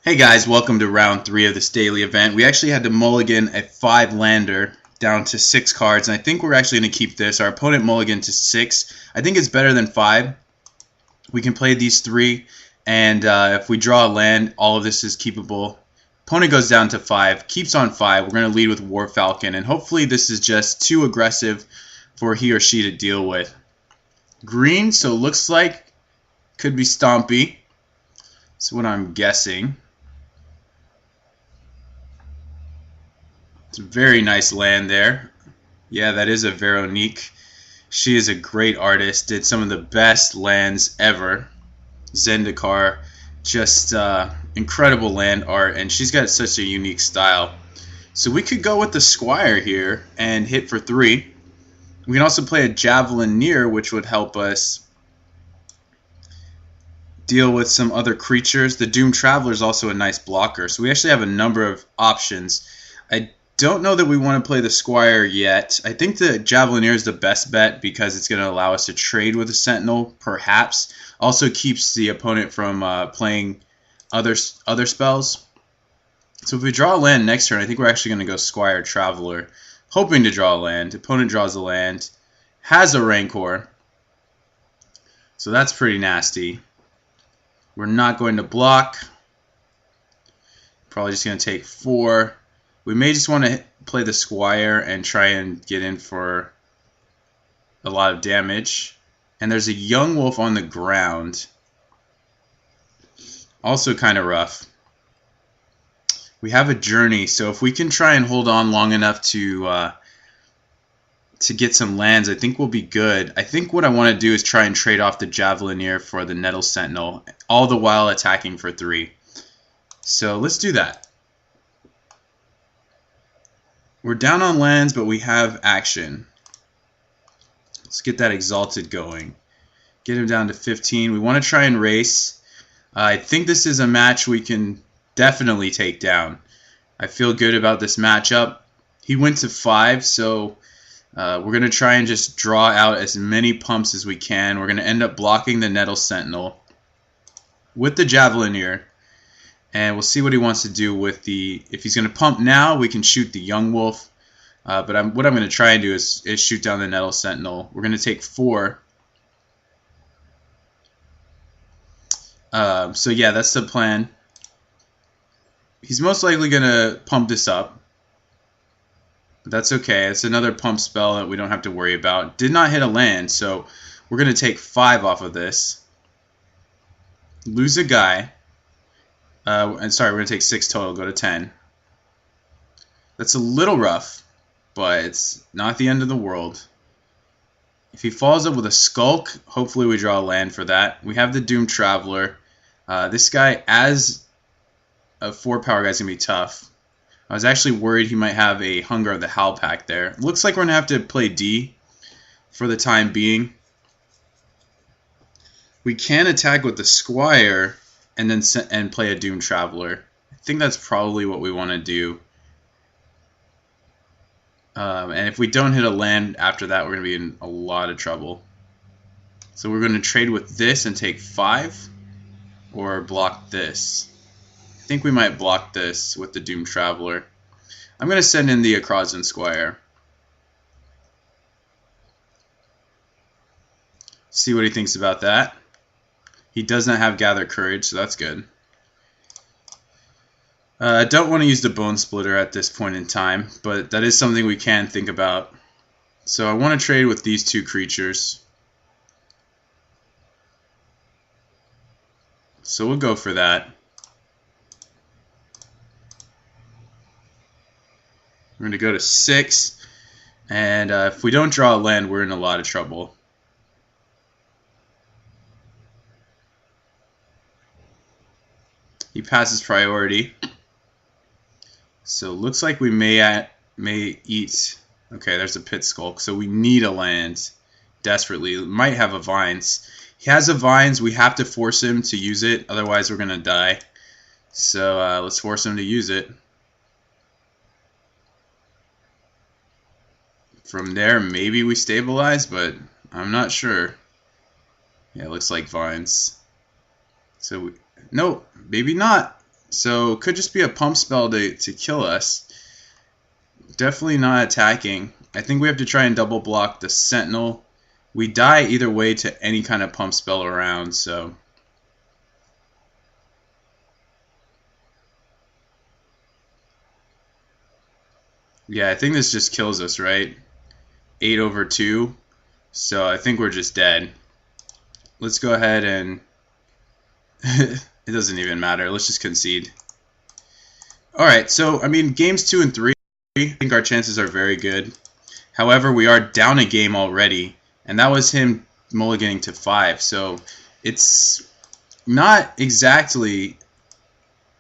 Hey guys, welcome to round 3 of this daily event. We actually had to mulligan a 5-lander down to 6 cards, and I think we're actually going to keep this. Our opponent mulliganed to 6. I think it's better than 5. We can play these 3, and if we draw a land, all of this is keepable. Opponent goes down to 5, keeps on 5. We're going to lead with War Falcon, and hopefully this is just too aggressive for he or she to deal with. Green, so looks like could be Stompy. That's what I'm guessing. It's a very nice land there. Yeah, that is a Veronique. She is a great artist. Did some of the best lands ever. Zendikar, just incredible land art, and she's got such a unique style. So we could go with the Squire here and hit for 3. We can also play a Javelineer, which would help us deal with some other creatures. The Doom Traveler is also a nice blocker. So we actually have a number of options. I don't know that we want to play the Squire yet. I think the Javelineer is the best bet because it's going to allow us to trade with a Sentinel, perhaps. Also keeps the opponent from playing other spells. So if we draw a land next turn, I think we're actually going to go Squire Traveler, hoping to draw a land. Opponent draws a land, has a Rancor, so that's pretty nasty. We're not going to block. Probably just going to take 4. We may just want to play the Squire and try and get in for a lot of damage. And there's a Young Wolf on the ground. Also kind of rough. We have a Journey, so if we can try and hold on long enough to get some lands, I think we'll be good. I think what I want to do is try and trade off the Javelineer for the Nettle Sentinel, all the while attacking for 3. So let's do that. We're down on lands, but we have action. Let's get that Exalted going. Get him down to 15. We want to try and race. I think this is a match we can definitely take down. I feel good about this matchup. He went to 5, so we're going to try and just draw out as many pumps as we can. We're going to end up blocking the Nettle Sentinel with the Javelineer. And we'll see what he wants to do with the... If he's going to pump now, we can shoot the Young Wolf. But what I'm going to try and do is shoot down the Nettle Sentinel. We're going to take 4. So yeah, that's the plan. He's most likely going to pump this up. But that's okay. It's another pump spell that we don't have to worry about. Did not hit a land, so we're going to take 5 off of this. Lose a guy. And sorry, we're going to take 6 total, go to 10. That's a little rough, but it's not the end of the world. If he follows up with a Skulk, hopefully we draw a land for that. We have the Doom Traveler. This guy, as a 4-power guy, is going to be tough. I was actually worried he might have a Hunger of the Howl Pack there. Looks like we're going to have to play D for the time being. We can attack with the Squire and then play a Doom Traveler. I think that's probably what we want to do. And if we don't hit a land after that, we're going to be in a lot of trouble. So we're going to trade with this and take 5, or block this. I think we might block this with the Doom Traveler. I'm going to send in the Akrazan Squire. See what he thinks about that. He does not have Gather Courage, so that's good. I don't want to use the Bone Splitter at this point in time, but that is something we can think about. So I want to trade with these 2 creatures. So we'll go for that. We're going to go to 6, and if we don't draw a land, we're in a lot of trouble. He passes priority. So looks like we may eat. Okay, there's a Pit Skulk. So we need a land desperately. Might have a Vines. He has a Vines. We have to force him to use it. Otherwise, we're going to die. So let's force him to use it. From there, maybe we stabilize, but I'm not sure. Yeah, it looks like Vines. So, no, maybe not. So it could just be a pump spell to kill us. Definitely not attacking. I think we have to try and double block the Sentinel. We die either way to any kind of pump spell around, so... Yeah, I think this just kills us, right? 8/2. So I think we're just dead. Let's go ahead and... it doesn't even matter. Let's just concede. Alright, so, I mean, games 2 and 3, I think our chances are very good. However, we are down a game already, and that was him mulliganing to 5. So it's not exactly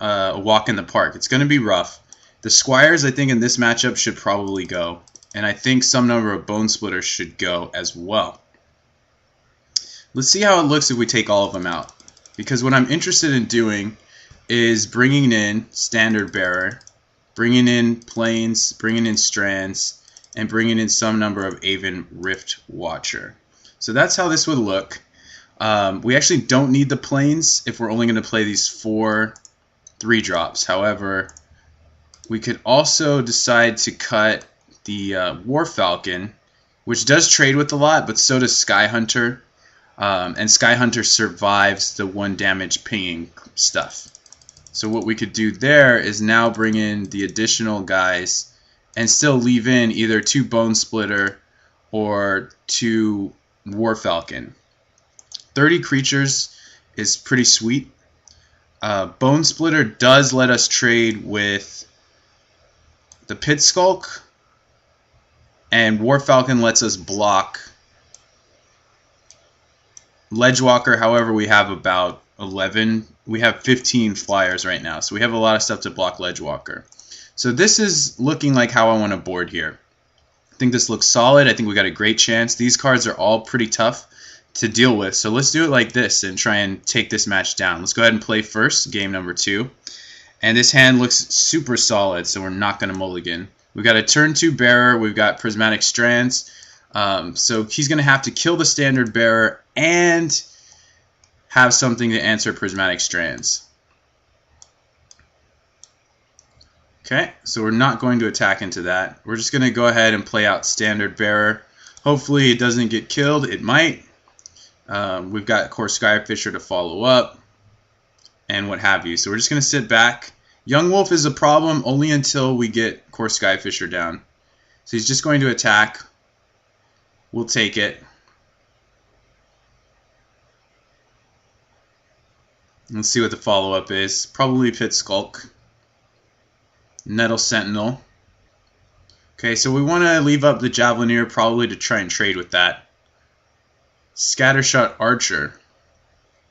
a walk in the park. It's going to be rough. The Squires, I think, in this matchup should probably go. And I think some number of Bone Splitters should go as well. Let's see how it looks if we take all of them out. Because what I'm interested in doing is bringing in Standard Bearer, bringing in Plains, bringing in Strands, and bringing in some number of Aven Rift Watcher. So that's how this would look. We actually don't need the Plains if we're only going to play these 4 3-drops. However, we could also decide to cut the War Falcon, which does trade with a lot, but so does Sky Hunter. And Sky Hunter survives the 1 damage pinging stuff. So what we could do there is now bring in the additional guys and still leave in either 2 Bone Splitter or 2 War Falcon. 30 creatures is pretty sweet. Bone Splitter does let us trade with the Pit Skulk, and War Falcon lets us block Ledgewalker. However, we have about 11. We have 15 flyers right now, so we have a lot of stuff to block Ledgewalker. So this is looking like how I want to board here. I think this looks solid. I think we got a great chance. These cards are all pretty tough to deal with, so let's do it like this and try and take this match down. Let's go ahead and play first, game number 2. And this hand looks super solid, so we're not going to mulligan. We've got a turn 2 Bearer. We've got Prismatic Strands. So he's going to have to kill the Standard Bearer and have something to answer Prismatic Strands. Okay, so we're not going to attack into that. We're just going to go ahead and play out Standard Bearer. Hopefully it doesn't get killed. It might. We've got, of course, Skyfisher to follow up and what have you. So we're just going to sit back. Young Wolf is a problem only until we get, of course, Skyfisher down. So he's just going to attack. We'll take it. Let's see what the follow-up is. Probably Pit Skulk. Nettle Sentinel. Okay, so we want to leave up the Javelineer probably to try and trade with that. Scattershot Archer.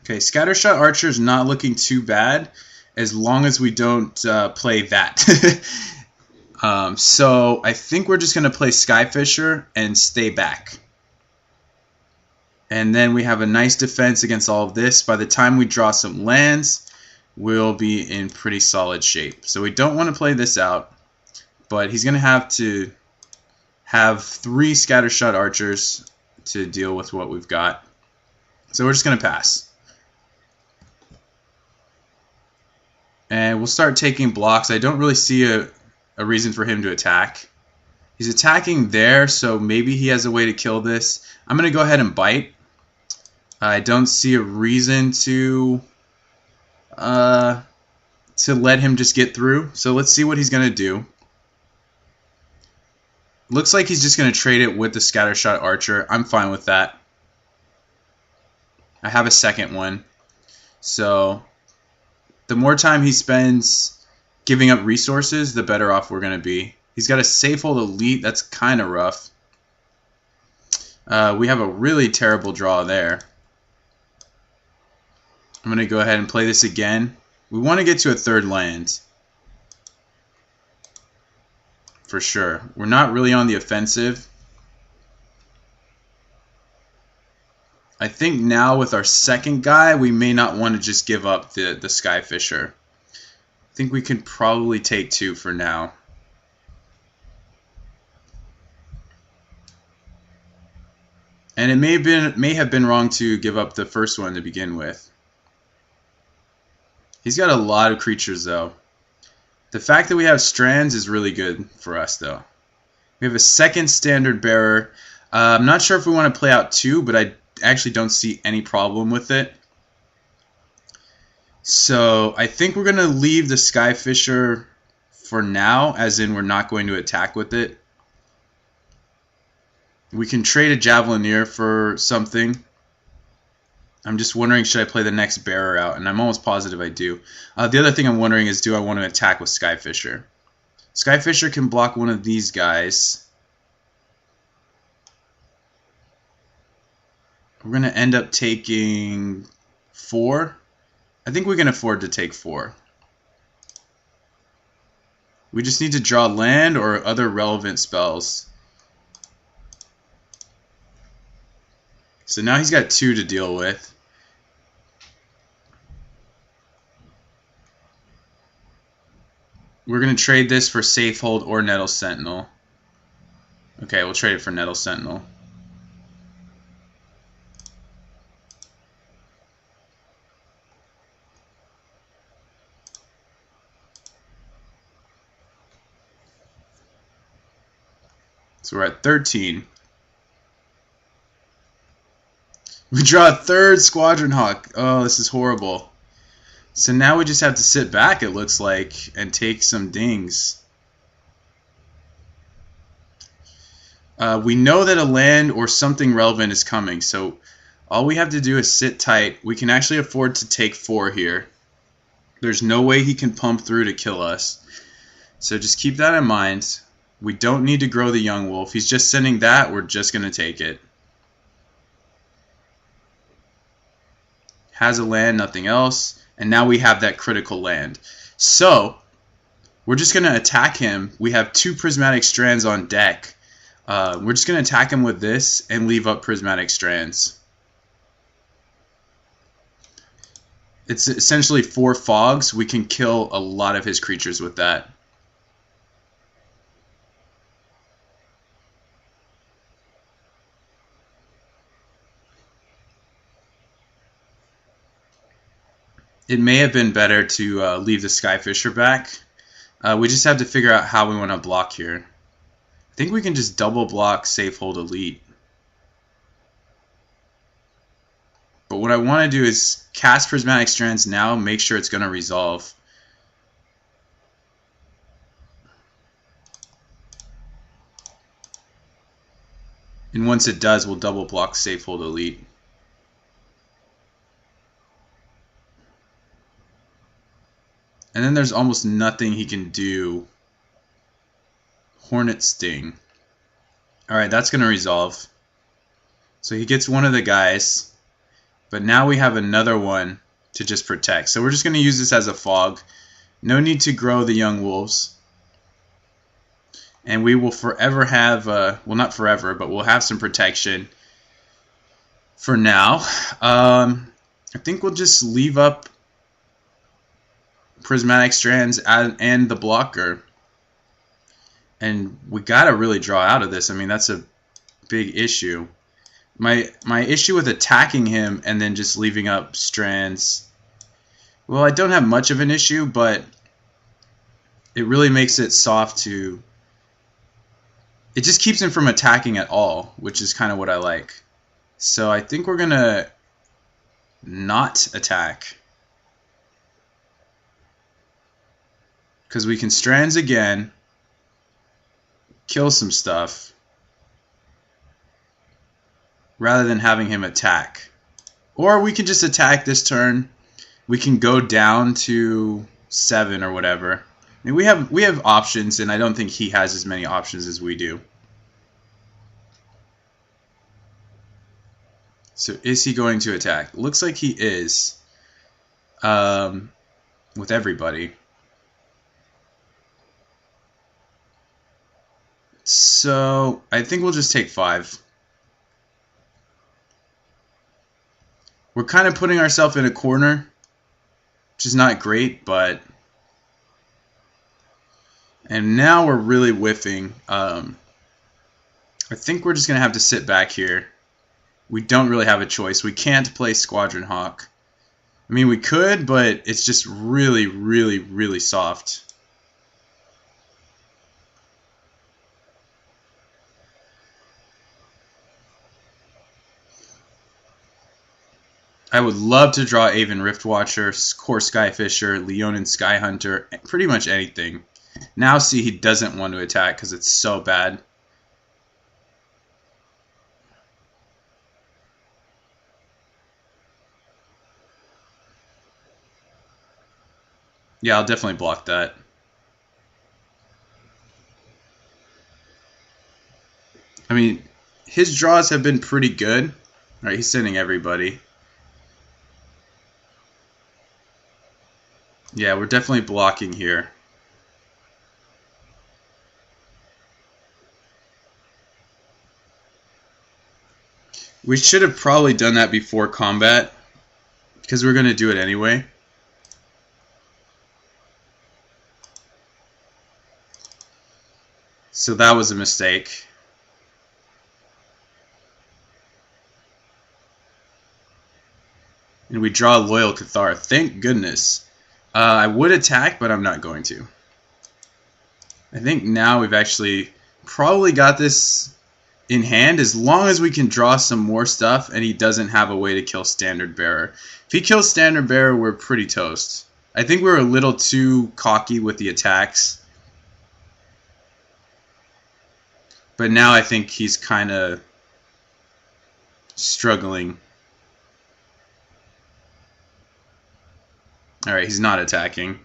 Okay, Scattershot Archer is not looking too bad as long as we don't play that. So I think we're just going to play Skyfisher and stay back. And then we have a nice defense against all of this. By the time we draw some lands, we'll be in pretty solid shape. So we don't want to play this out, but he's going to have 3 Scattershot Archers to deal with what we've got. So we're just going to pass. And we'll start taking blocks. I don't really see a reason for him to attack. He's attacking there, so maybe he has a way to kill this. I'm going to go ahead and bite. I don't see a reason to let him just get through. So let's see what he's going to do. Looks like he's just going to trade it with the Scattershot Archer. I'm fine with that. I have a second one. So the more time he spends giving up resources, the better off we're going to be. He's got a Safehold Elite. That's kind of rough. We have a really terrible draw there. I'm going to go ahead and play this again. We want to get to a 3rd land. For sure. We're not really on the offensive. I think now with our second guy, we may not want to just give up the Skyfisher. I think we can probably take 2 for now. And it may have been wrong to give up the first one to begin with. He's got a lot of creatures, though. The fact that we have strands is really good for us, though. We have a second standard bearer. I'm not sure if we want to play out 2, but I actually don't see any problem with it. So I think we're going to leave the Skyfisher for now, as in we're not going to attack with it. We can trade a Javelineer for something. I'm just wondering, should I play the next bearer out? And I'm almost positive I do. The other thing I'm wondering is, do I want to attack with Skyfisher? Skyfisher can block one of these guys. We're going to end up taking 4. I think we can afford to take 4. We just need to draw land or other relevant spells. So now he's got 2 to deal with. We're going to trade this for Safehold or Nettle Sentinel. Okay, we'll trade it for Nettle Sentinel. So we're at 13. We draw a 3rd Squadron Hawk. Oh, this is horrible. So now we just have to sit back, it looks like, and take some dings. We know that a land or something relevant is coming, so all we have to do is sit tight. We can actually afford to take 4 here. There's no way he can pump through to kill us. So just keep that in mind. We don't need to grow the Young Wolf. He's just sending that. We're just going to take it. Has a land, nothing else. And now we have that critical land. So we're just going to attack him. We have 2 Prismatic Strands on deck. We're just going to attack him with this and leave up Prismatic Strands. It's essentially 4 fogs. We can kill a lot of his creatures with that. It may have been better to leave the Skyfisher back. We just have to figure out how we want to block here. I think we can just double block Safehold Elite. But what I want to do is cast Prismatic Strands now, make sure it's going to resolve. And once it does, we'll double block Safehold Elite. And then there's almost nothing he can do. Hornet Sting. Alright, that's going to resolve. So he gets one of the guys. But now we have another one to just protect. So we're just going to use this as a fog. No need to grow the Young Wolves. And we will forever have, well, not forever, but we'll have some protection for now. I think we'll just leave up Prismatic Strands and the blocker. And we gotta really draw out of this. I mean, that's a big issue. My issue with attacking him and then just leaving up strands, well, I don't have much of an issue, but it really makes it soft to... It just keeps him from attacking at all, which is kind of what I like. So I think we're gonna not attack. Because we can strands again, kill some stuff, rather than having him attack. Or we can just attack this turn. We can go down to 7 or whatever. I mean, we have options, and I don't think he has as many options as we do. So is he going to attack? Looks like he is. With everybody. So I think we'll just take 5. We're kind of putting ourselves in a corner, which is not great, but... And now we're really whiffing. I think we're just going to have to sit back here. We don't really have a choice. We can't play Squadron Hawk. I mean, we could, but it's just really, really, really soft. I would love to draw Aven Riftwatcher, Core Skyfisher, Leonin Skyhunter, pretty much anything. Now see, he doesn't want to attack because it's so bad. Yeah, I'll definitely block that. I mean, his draws have been pretty good. Alright, he's sending everybody. Yeah, we're definitely blocking here. We should have probably done that before combat, because we're going to do it anyway. So that was a mistake. And we draw Loyal Cathar. Thank goodness. I would attack, but I'm not going to. I think now we've actually probably got this in hand, as long as we can draw some more stuff and he doesn't have a way to kill Standard Bearer. If he kills Standard Bearer, we're pretty toast. I think we're a little too cocky with the attacks. But now I think he's kind of struggling. Alright, he's not attacking.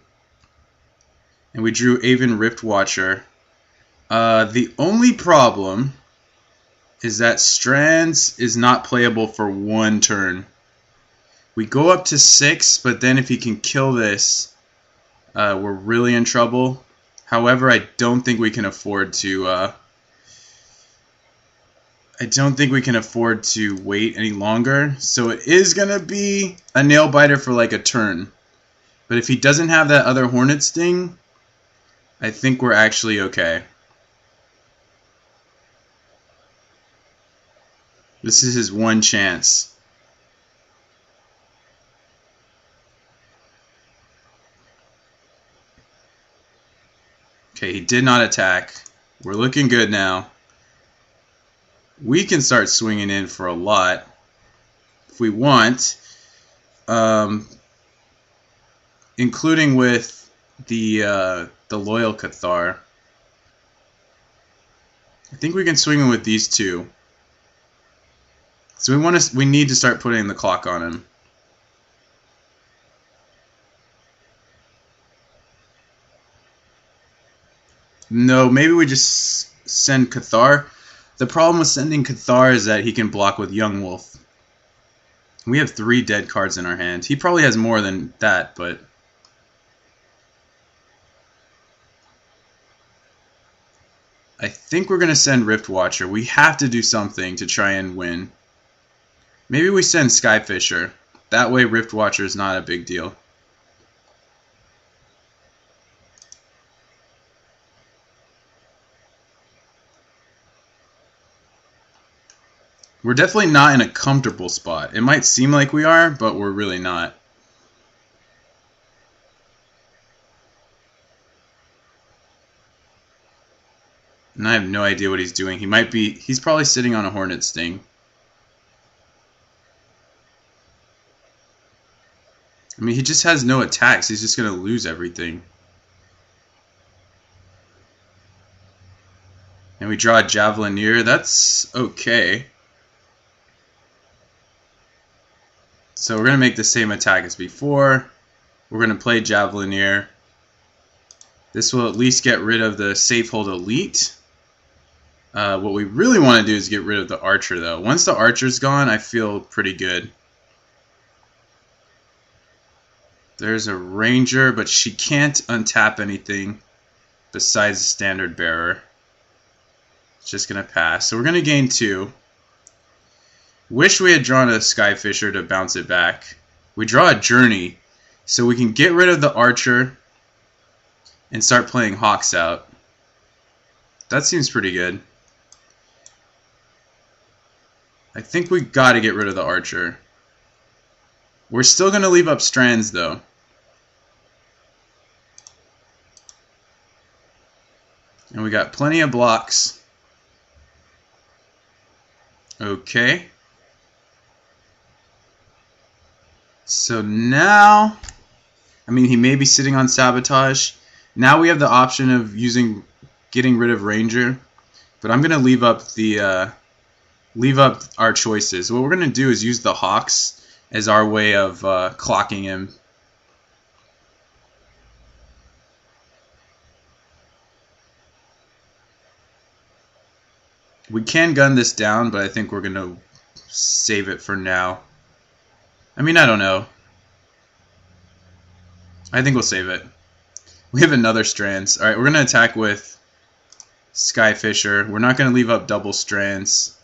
And we drew Aven Riftwatcher. The only problem is that Strands is not playable for one turn. We go up to 6, but then if he can kill this, we're really in trouble. However, I don't think we can afford to wait any longer. So it is gonna be a nail biter for like a turn. But if he doesn't have that other Hornet Sting, I think we're actually okay. This is his one chance. Okay, he did not attack. We're looking good now. We can start swinging in for a lot if we want, including with the Loyal Cathar. I think we can swing in with these two. So we need to start putting the clock on him. No, maybe we just send Cathar. The problem with sending Cathar is that he can block with Young Wolf. We have 3 dead cards in our hand. He probably has more than that, but I think we're going to send Riftwatcher. We have to do something to try and win. Maybe we send Skyfisher. That way Riftwatcher is not a big deal. We're definitely not in a comfortable spot. It might seem like we are, but we're really not. And I have no idea what he's doing. He's probably sitting on a Hornet Sting. I mean, he just has no attacks. He's just going to lose everything. And we draw a Javelineer. That's okay. So we're going to make the same attack as before. We're going to play Javelineer. This will at least get rid of the Safehold Elite. What we really want to do is get rid of the Archer, though. Once the Archer's gone, I feel pretty good. There's a Ranger, but she can't untap anything besides the Standard Bearer. It's just going to pass. So we're going to gain 2. Wish we had drawn a Skyfisher to bounce it back. We draw a Journey, so we can get rid of the Archer and start playing Hawks out. That seems pretty good. I think we got to get rid of the Archer. We're still going to leave up strands, though. And we got plenty of blocks. Okay. So now, I mean, he may be sitting on Sabotage. Now we have the option of getting rid of Ranger, but I'm gonna leave up our choices. What we're gonna do is use the Hawks as our way of clocking him. We can gun this down, but I think we're gonna save it for now. I mean, I don't know. I think we'll save it. We have another strands. Alright, we're going to attack with Skyfisher. We're not going to leave up double strands.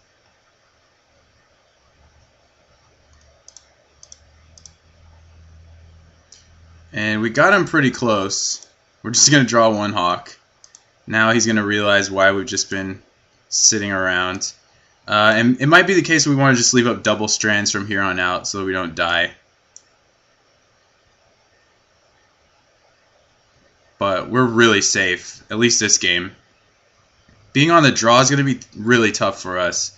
And we got him pretty close. We're just going to draw one Hawk. Now he's going to realize why we've just been sitting around. And it might be the case we want to just leave up double strands from here on out so we don't die. But we're really safe, at least this game. Being on the draw is going to be really tough for us.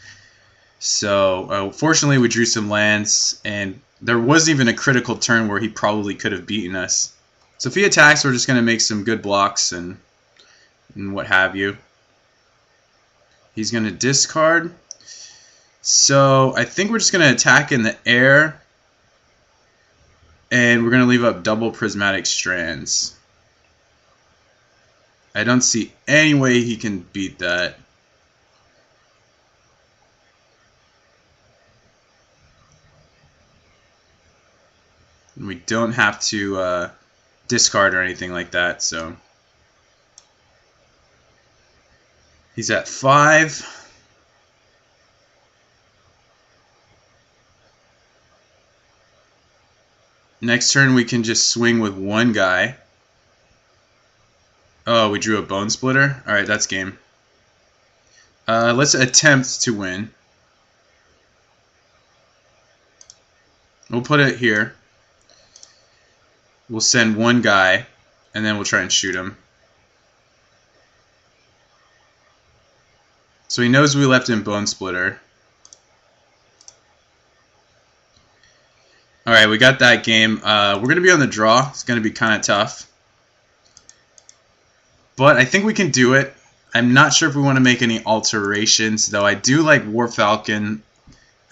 So, fortunately we drew some lands, and there wasn't even a critical turn where he probably could have beaten us. So if he attacks, we're just going to make some good blocks and what have you. He's going to discard. So I think we're just going to attack in the air, and we're going to leave up double prismatic strands. I don't see any way he can beat that. And we don't have to discard or anything like that, so he's at 5. Next turn we can just swing with one guy. Oh, we drew a Bone Splitter? Alright, that's game. Let's attempt to win. We'll put it here. We'll send one guy, and then we'll try and shoot him. So he knows we left him Bone Splitter. Alright, we got that game. We're going to be on the draw. It's going to be kind of tough. But I think we can do it. I'm not sure if we want to make any alterations, though I do like War Falcon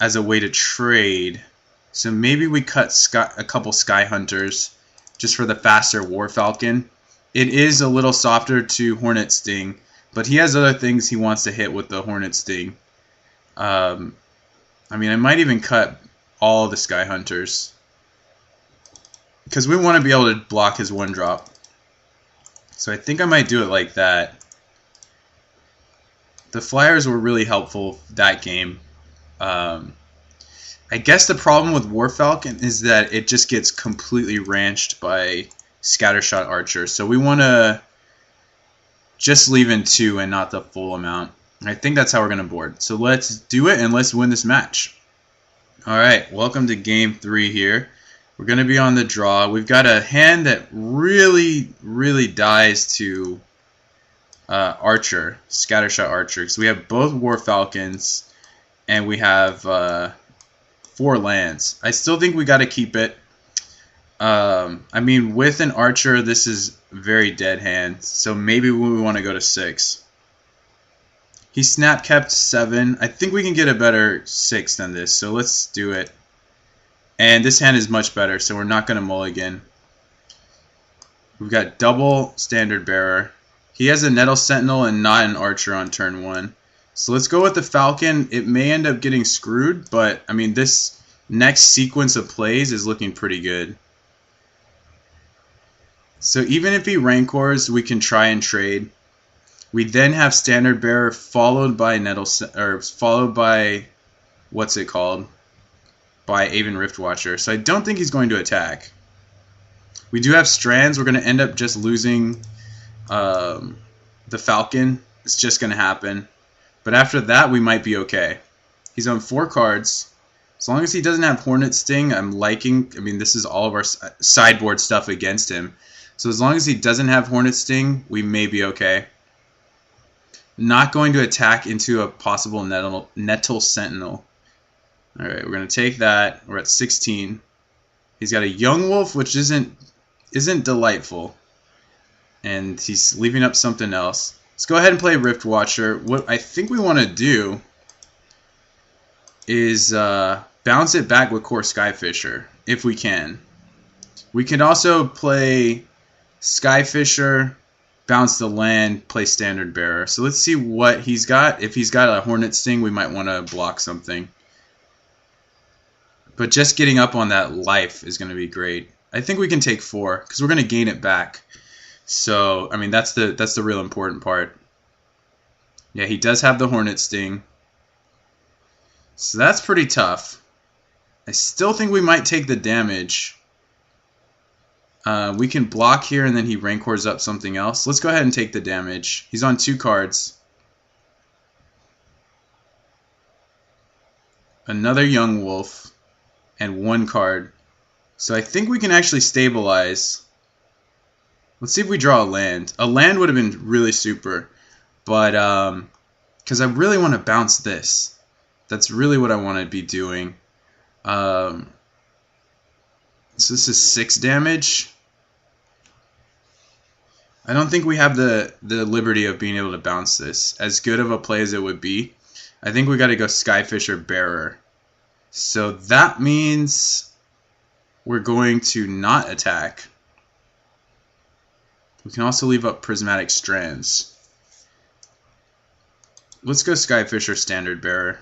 as a way to trade. So maybe we cut a couple Sky Hunters just for the faster War Falcon. It is a little softer to Hornet Sting, but he has other things he wants to hit with the Hornet Sting. I mean, I might even cut all the Sky Hunters, because we want to be able to block his 1-drop. So I think I might do it like that. The Flyers were really helpful that game. I guess the problem with War Falcon is that it just gets completely ranched by Scattershot Archer. So we want to just leave in 2 and not the full amount. I think that's how we're going to board. So let's do it and let's win this match. Alright, welcome to game 3 here. We're going to be on the draw. We've got a hand that really dies to Archer, Scattershot Archer. So we have both War Falcons, and we have 4 lands. I still think we got to keep it. I mean, with an Archer, this is very dead hand. So maybe we want to go to 6. He snap kept 7. I think we can get a better 6 than this, so let's do it. And this hand is much better, so we're not going to mulligan. We've got double Standard Bearer. He has a Nettle Sentinel and not an Archer on turn 1. So let's go with the Falcon. It may end up getting screwed, but I mean, this next sequence of plays is looking pretty good. So even if he Rancors, we can try and trade. We then have Standard Bearer followed by followed by what's it called? By Aven Riftwatcher. So I don't think he's going to attack. We do have strands. We're going to end up just losing the Falcon. It's just going to happen. But after that, we might be okay. He's on 4 cards. As long as he doesn't have Hornet Sting, I'm liking. I mean, this is all of our sideboard stuff against him. So as long as he doesn't have Hornet Sting, we may be okay. Not going to attack into a possible Nettle Sentinel. Alright, we're going to take that. We're at 16. He's got a Young Wolf, which isn't delightful. And he's leaving up something else. Let's go ahead and play Rift Watcher. What I think we want to do is bounce it back with Core Skyfisher, if we can. We can also play Skyfisher, bounce the land, play Standard Bearer. So let's see what he's got. If he's got a Hornet Sting, we might want to block something. But just getting up on that life is going to be great. I think we can take 4, because we're going to gain it back. So, I mean, that's the real important part. Yeah, he does have the Hornet Sting. So that's pretty tough. I still think we might take the damage. We can block here, and then he Rancors up something else. Let's go ahead and take the damage. He's on 2 cards. Another Young Wolf. And 1 card. So I think we can actually stabilize. Let's see if we draw a land. A land would have been really super. But, because I really want to bounce this. That's really what I want to be doing. So this is 6 damage. I don't think we have the liberty of being able to bounce this. As good of a play as it would be, I think we got to go Skyfisher Bearer. So that means we're going to not attack. We can also leave up Prismatic Strands. Let's go Skyfisher Standard Bearer.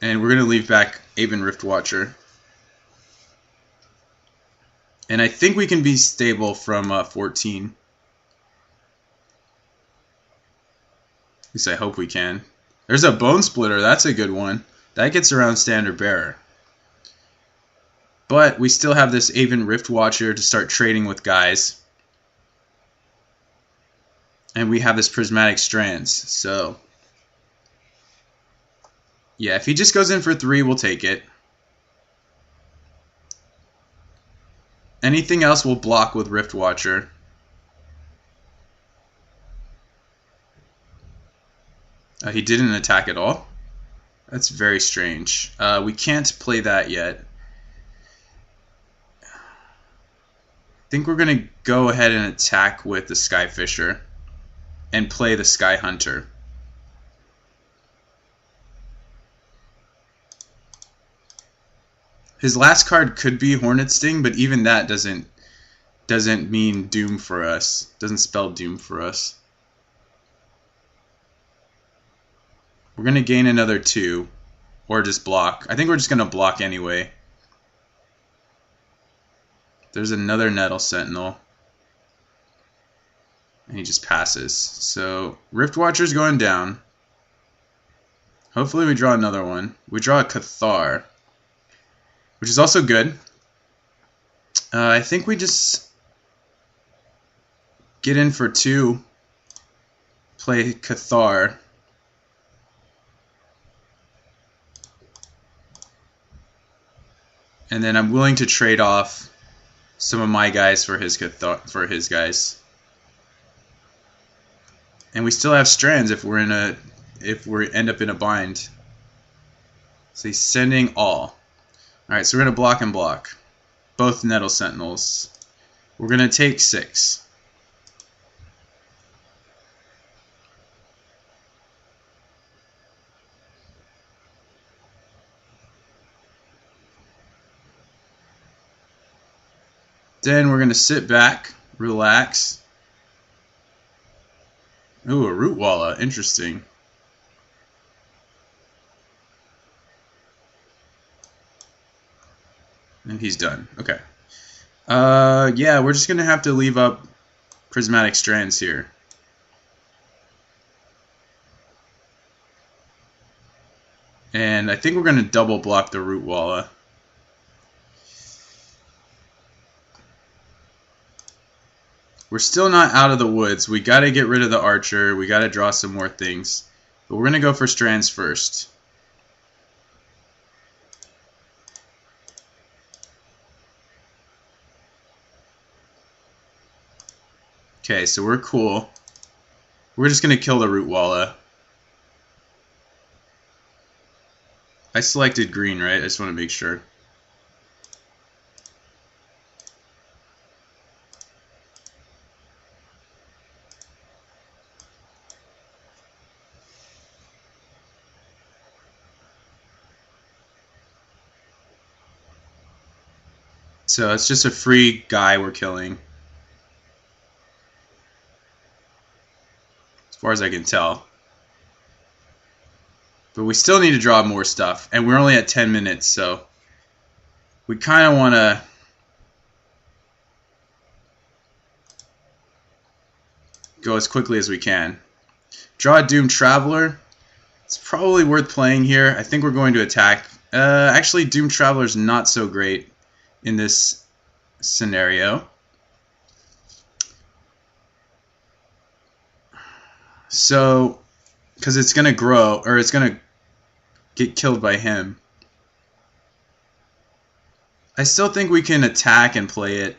And we're going to leave back Aven Rift Watcher. And I think we can be stable from 14. At least I hope we can. There's a Bone Splitter. That's a good one. That gets around Standard Bearer. But we still have this Aven Rift Watcher to start trading with guys. And we have this Prismatic Strands. So, yeah, if he just goes in for 3, we'll take it. Anything else we'll block with Rift Watcher. He didn't attack at all. That's very strange. We can't play that yet. I think we're going to go ahead and attack with the Skyfisher and play the Sky Hunter. His last card could be Hornet Sting, but even that doesn't mean doom for us. Doesn't spell doom for us. We're going to gain another 2, or just block. I think we're just going to block anyway. There's another Nettle Sentinel. And he just passes. So, Rift Watcher's going down. Hopefully we draw another one. We draw a Cathar, which is also good. I think we just get in for 2, play Cathar. And then I'm willing to trade off some of my guys for his guys. And we still have Strands if we end up in a bind. So he's sending all. Alright, so we're gonna block and block. Both Nettle Sentinels. We're gonna take 6. Then we're going to sit back, relax. Ooh, a Root Walla. Interesting. And he's done. Okay. Yeah, we're just going to have to leave up Prismatic Strands here. And I think we're going to double block the Root Walla. We're still not out of the woods. We got to get rid of the archer. We got to draw some more things. But we're going to go for strands first. Okay, so we're cool. We're just going to kill the root walla. I selected green, right? I just want to make sure. So it's just a free guy we're killing. As far as I can tell. But we still need to draw more stuff. And we're only at 10 minutes, so we kind of want to go as quickly as we can. Draw a Doomed Traveler. It's probably worth playing here. I think we're going to attack. Actually, Doomed Traveler is not so great in this scenario. So, because it's going to grow, or it's going to get killed by him. I still think we can attack and play it.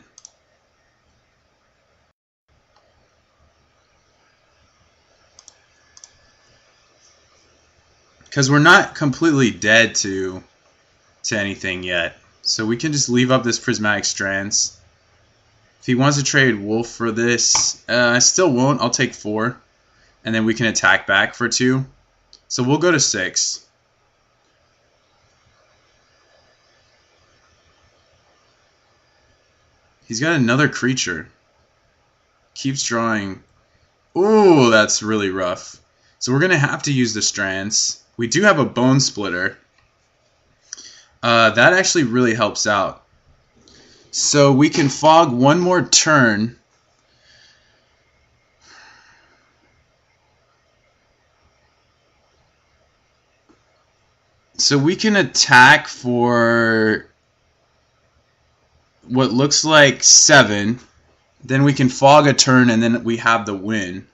Because we're not completely dead to anything yet. So we can just leave up this Prismatic Strands. If he wants to trade Wolf for this, I still won't. I'll take 4. And then we can attack back for 2. So we'll go to 6. He's got another creature. Keeps drawing. Ooh, that's really rough. So we're going to have to use the Strands. We do have a Bone Splitter. That actually really helps out. So we can fog one more turn. So we can attack for what looks like 7. Then we can fog a turn and then we have the win.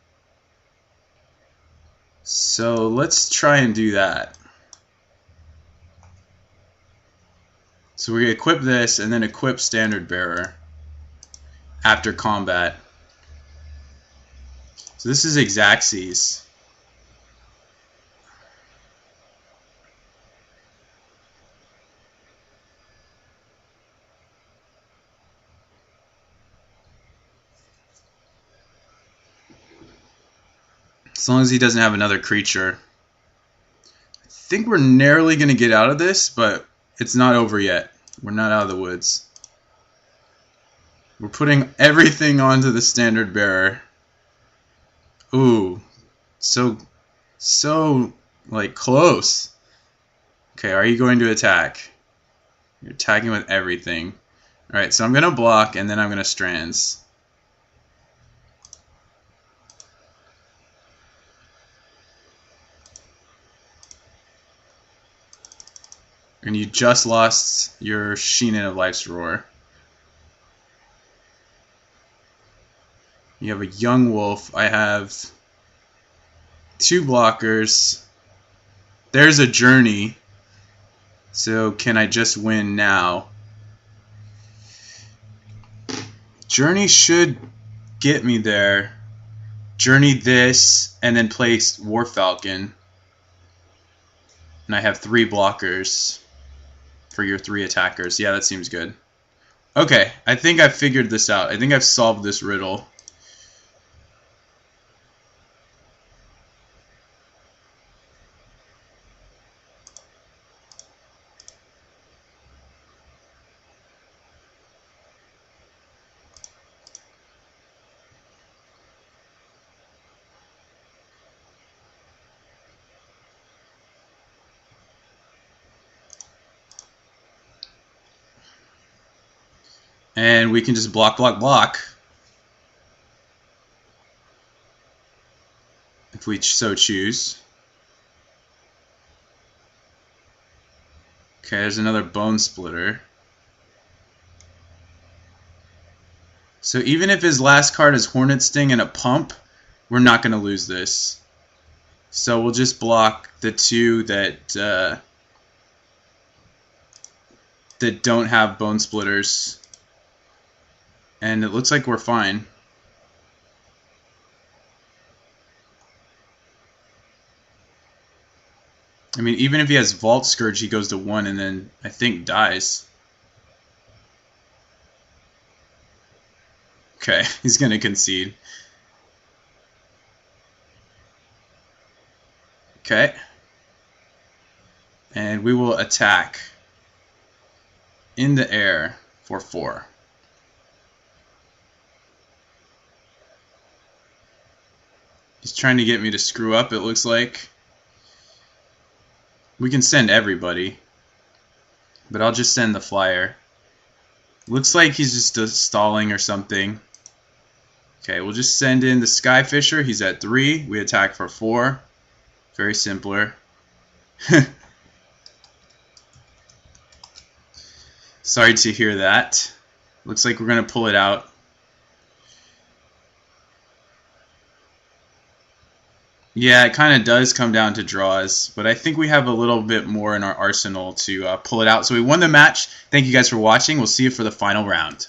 So let's try and do that. So we equip this and then equip Standard Bearer after combat. So this is Xaxes. As long as he doesn't have another creature. I think we're narrowly going to get out of this, but it's not over yet. We're not out of the woods. We're putting everything onto the Standard Bearer. Ooh. So like close. Okay, are you going to attack? You're attacking with everything. Alright, so I'm going to block and then I'm going to Strands. And you just lost your Sheenan of Life's Roar. You have a Young Wolf. I have 2 blockers. There's a Journey. So can I just win now? Journey should get me there. Journey this, and then place War Falcon. And I have 3 blockers for your 3 attackers. Yeah, that seems good. Okay, I think I've figured this out. I think I've solved this riddle. And we can just block, block, block. If we so choose. Okay, there's another Bone Splitter. So even if his last card is Hornet Sting and a Pump, we're not going to lose this. So we'll just block the two that don't have Bone Splitters. And it looks like we're fine. I mean, even if he has Vault Scourge, he goes to 1 and then, I think, dies. Okay, he's going to concede. Okay. And we will attack in the air for 4. He's trying to get me to screw up, it looks like. We can send everybody, but I'll just send the flyer. Looks like he's just stalling or something. Okay, we'll just send in the Skyfisher. He's at 3. We attack for 4. Very simpler. Sorry to hear that. Looks like we're going to pull it out. Yeah, it kind of does come down to draws, but I think we have a little bit more in our arsenal to pull it out. So we won the match. Thank you guys for watching. We'll see you for the final round.